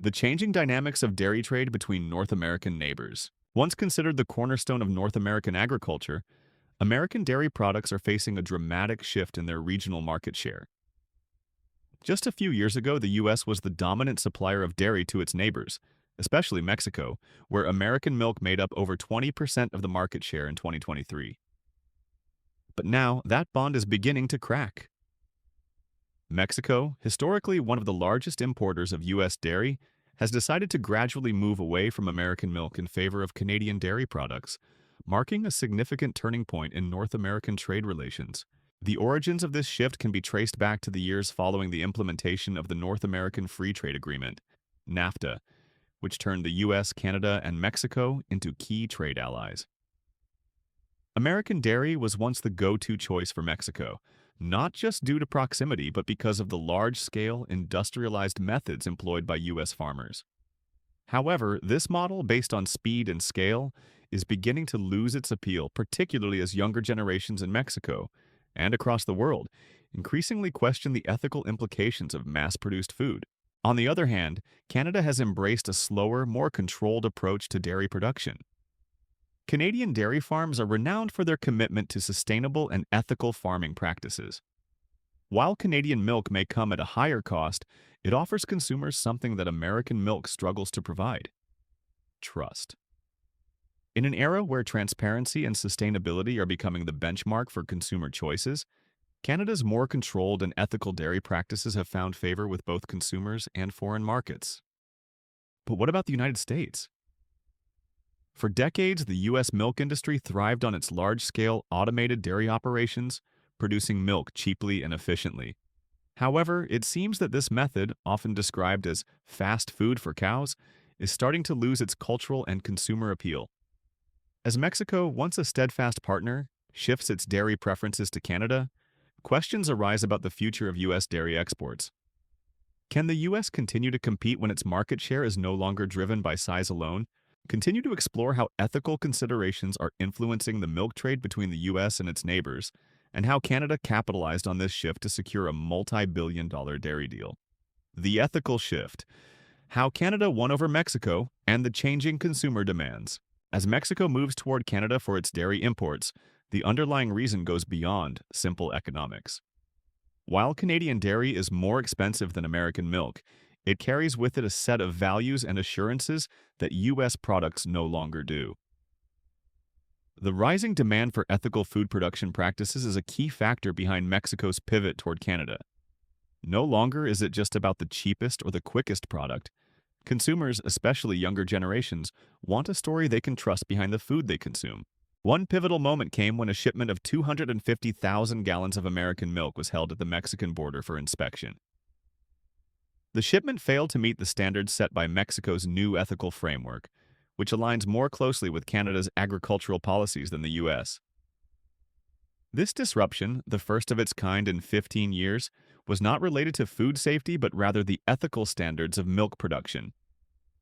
The changing dynamics of dairy trade between North American neighbors. Once considered the cornerstone of North American agriculture, American dairy products are facing a dramatic shift in their regional market share. Just a few years ago, the U.S. was the dominant supplier of dairy to its neighbors, especially Mexico, where American milk made up over 20% of the market share in 2023. But now, that bond is beginning to crack. Mexico, historically one of the largest importers of U.S. dairy, has decided to gradually move away from American milk in favor of Canadian dairy products, marking a significant turning point in North American trade relations. The origins of this shift can be traced back to the years following the implementation of the North American Free Trade Agreement, NAFTA, which turned the U.S., Canada, and Mexico into key trade allies. American dairy was once the go-to choice for Mexico, not just due to proximity, but because of the large-scale, industrialized methods employed by U.S. farmers. However, this model, based on speed and scale, is beginning to lose its appeal, particularly as younger generations in Mexico and across the world increasingly question the ethical implications of mass-produced food. On the other hand, Canada has embraced a slower, more controlled approach to dairy production. Canadian dairy farms are renowned for their commitment to sustainable and ethical farming practices. While Canadian milk may come at a higher cost, it offers consumers something that American milk struggles to provide: trust. In an era where transparency and sustainability are becoming the benchmark for consumer choices, Canada's more controlled and ethical dairy practices have found favor with both consumers and foreign markets. But what about the United States? For decades, the U.S. milk industry thrived on its large-scale automated dairy operations, producing milk cheaply and efficiently. However, it seems that this method, often described as fast food for cows, is starting to lose its cultural and consumer appeal. As Mexico, once a steadfast partner, shifts its dairy preferences to Canada, questions arise about the future of U.S. dairy exports. Can the U.S. continue to compete when its market share is no longer driven by size alone? Continue to explore how ethical considerations are influencing the milk trade between the U.S. and its neighbors, and how Canada capitalized on this shift to secure a multi-billion-dollar dairy deal. The ethical shift: how Canada won over Mexico, and the changing consumer demands. As Mexico moves toward Canada for its dairy imports, the underlying reason goes beyond simple economics. While Canadian dairy is more expensive than American milk, it carries with it a set of values and assurances that U.S. products no longer do. The rising demand for ethical food production practices is a key factor behind Mexico's pivot toward Canada. No longer is it just about the cheapest or the quickest product. Consumers, especially younger generations, want a story they can trust behind the food they consume. One pivotal moment came when a shipment of 250,000 gallons of American milk was held at the Mexican border for inspection. The shipment failed to meet the standards set by Mexico's new ethical framework, which aligns more closely with Canada's agricultural policies than the U.S. This disruption, the first of its kind in 15 years, was not related to food safety but rather the ethical standards of milk production,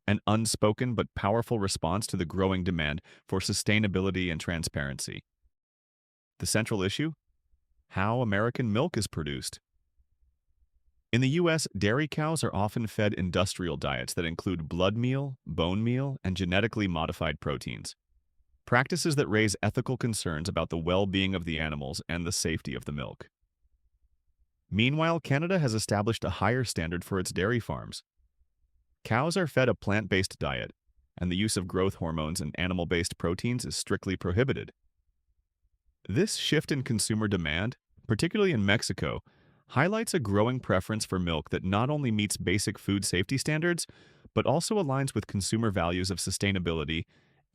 an unspoken but powerful response to the growing demand for sustainability and transparency. The central issue? How American milk is produced. In the U.S., dairy cows are often fed industrial diets that include blood meal, bone meal, and genetically modified proteins, practices that raise ethical concerns about the well-being of the animals and the safety of the milk. Meanwhile, Canada has established a higher standard for its dairy farms. Cows are fed a plant-based diet, and the use of growth hormones and animal-based proteins is strictly prohibited. This shift in consumer demand, particularly in Mexico, highlights a growing preference for milk that not only meets basic food safety standards, but also aligns with consumer values of sustainability,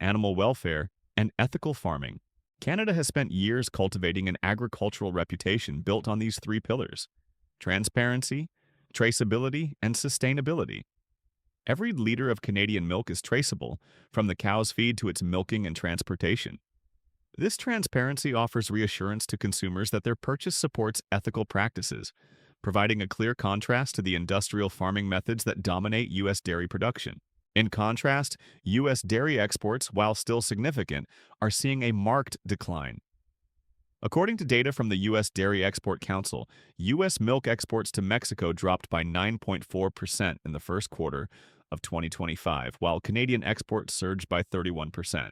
animal welfare, and ethical farming. Canada has spent years cultivating an agricultural reputation built on these three pillars: transparency, traceability, and sustainability. Every liter of Canadian milk is traceable, from the cow's feed to its milking and transportation. This transparency offers reassurance to consumers that their purchase supports ethical practices, providing a clear contrast to the industrial farming methods that dominate U.S. dairy production. In contrast, U.S. dairy exports, while still significant, are seeing a marked decline. According to data from the U.S. Dairy Export Council, U.S. milk exports to Mexico dropped by 9.4% in the first quarter, of 2025, while Canadian exports surged by 31%.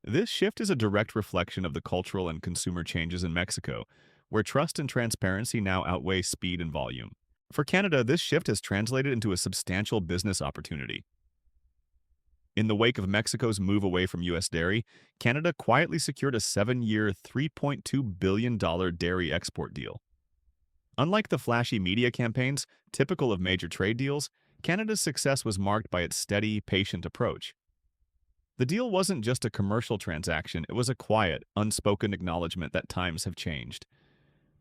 This shift is a direct reflection of the cultural and consumer changes in Mexico, where trust and transparency now outweigh speed and volume. For Canada, this shift has translated into a substantial business opportunity. In the wake of Mexico's move away from U.S. dairy, Canada quietly secured a 7-year, $3.2 billion dairy export deal. Unlike the flashy media campaigns typical of major trade deals, Canada's success was marked by its steady, patient approach. The deal wasn't just a commercial transaction, it was a quiet, unspoken acknowledgement that times have changed.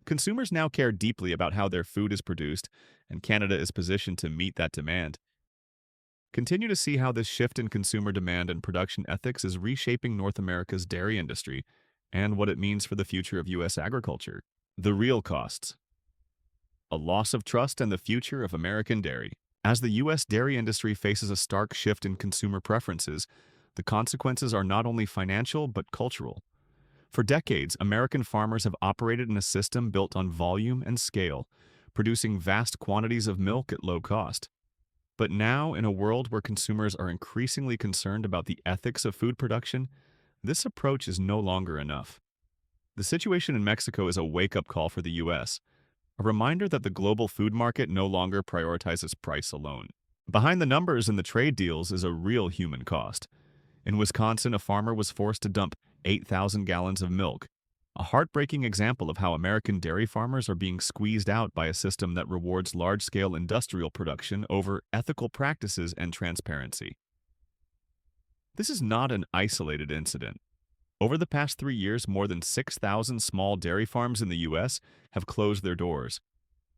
Consumers now care deeply about how their food is produced, and Canada is positioned to meet that demand. Continue to see how this shift in consumer demand and production ethics is reshaping North America's dairy industry and what it means for the future of U.S. agriculture. The real costs. A loss of trust and the future of American dairy. As the U.S. dairy industry faces a stark shift in consumer preferences, the consequences are not only financial but cultural. For decades, American farmers have operated in a system built on volume and scale, producing vast quantities of milk at low cost. But now, in a world where consumers are increasingly concerned about the ethics of food production, this approach is no longer enough. The situation in Mexico is a wake-up call for the U.S., a reminder that the global food market no longer prioritizes price alone. Behind the numbers in the trade deals is a real human cost. In Wisconsin, a farmer was forced to dump 8,000 gallons of milk, a heartbreaking example of how American dairy farmers are being squeezed out by a system that rewards large-scale industrial production over ethical practices and transparency. This is not an isolated incident. Over the past 3 years, more than 6,000 small dairy farms in the U.S. have closed their doors,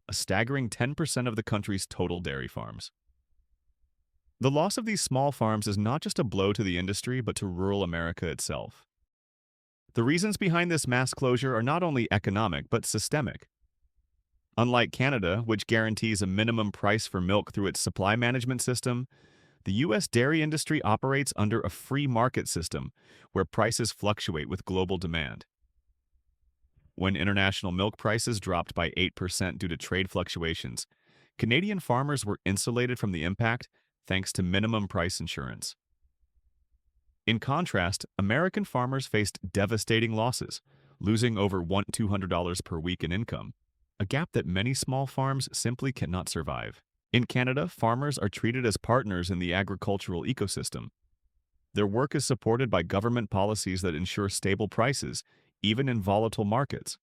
a staggering 10% of the country's total dairy farms. The loss of these small farms is not just a blow to the industry, but to rural America itself. The reasons behind this mass closure are not only economic, but systemic. Unlike Canada, which guarantees a minimum price for milk through its supply management system, the U.S. dairy industry operates under a free market system where prices fluctuate with global demand. When international milk prices dropped by 8% due to trade fluctuations, Canadian farmers were insulated from the impact thanks to minimum price insurance. In contrast, American farmers faced devastating losses, losing over $200 per week in income, a gap that many small farms simply cannot survive. In Canada, farmers are treated as partners in the agricultural ecosystem. Their work is supported by government policies that ensure stable prices, even in volatile markets.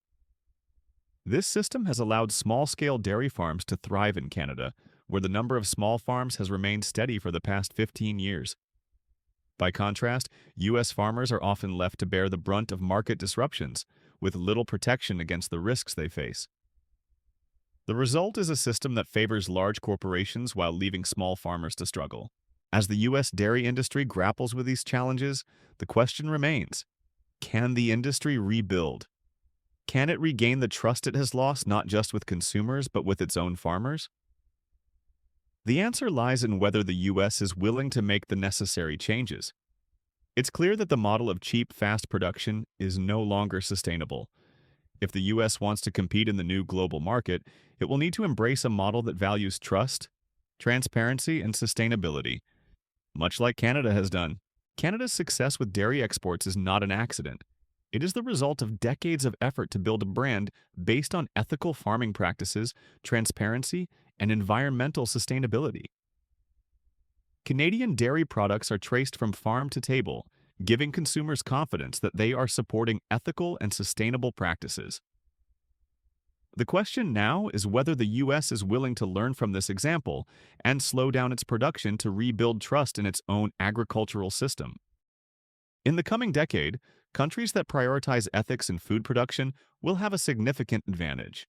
This system has allowed small-scale dairy farms to thrive in Canada, where the number of small farms has remained steady for the past 15 years. By contrast, U.S. farmers are often left to bear the brunt of market disruptions, with little protection against the risks they face. The result is a system that favors large corporations while leaving small farmers to struggle. As the U.S. dairy industry grapples with these challenges, the question remains, can the industry rebuild? Can it regain the trust it has lost not just with consumers but with its own farmers? The answer lies in whether the U.S. is willing to make the necessary changes. It's clear that the model of cheap, fast production is no longer sustainable. If the U.S. wants to compete in the new global market, it will need to embrace a model that values trust, transparency, and sustainability, much like Canada has done. Canada's success with dairy exports is not an accident. It is the result of decades of effort to build a brand based on ethical farming practices, transparency, and environmental sustainability. Canadian dairy products are traced from farm to table, giving consumers confidence that they are supporting ethical and sustainable practices. The question now is whether the U.S. is willing to learn from this example and slow down its production to rebuild trust in its own agricultural system. In the coming decade, countries that prioritize ethics in food production will have a significant advantage.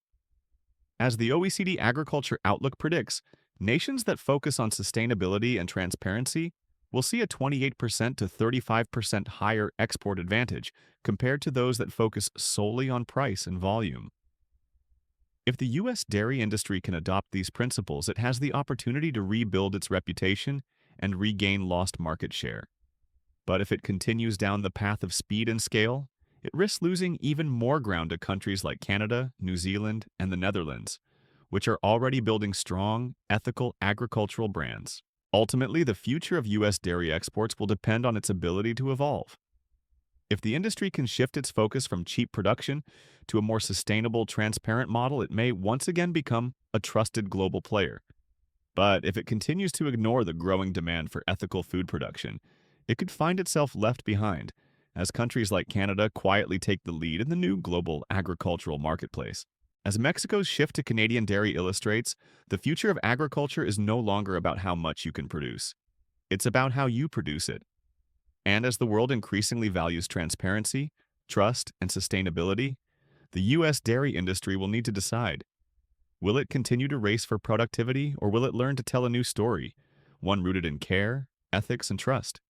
As the OECD Agriculture Outlook predicts, nations that focus on sustainability and transparency will see a 28% to 35% higher export advantage compared to those that focus solely on price and volume. If the U.S. dairy industry can adopt these principles, it has the opportunity to rebuild its reputation and regain lost market share. But if it continues down the path of speed and scale, it risks losing even more ground to countries like Canada, New Zealand, and the Netherlands, which are already building strong, ethical agricultural brands. Ultimately, the future of U.S. dairy exports will depend on its ability to evolve. If the industry can shift its focus from cheap production to a more sustainable, transparent model, it may once again become a trusted global player. But if it continues to ignore the growing demand for ethical food production, it could find itself left behind as countries like Canada quietly take the lead in the new global agricultural marketplace. As Mexico's shift to Canadian dairy illustrates, the future of agriculture is no longer about how much you can produce. It's about how you produce it. And as the world increasingly values transparency, trust, and sustainability, the U.S. dairy industry will need to decide. Will it continue to race for productivity, or will it learn to tell a new story, one rooted in care, ethics, and trust?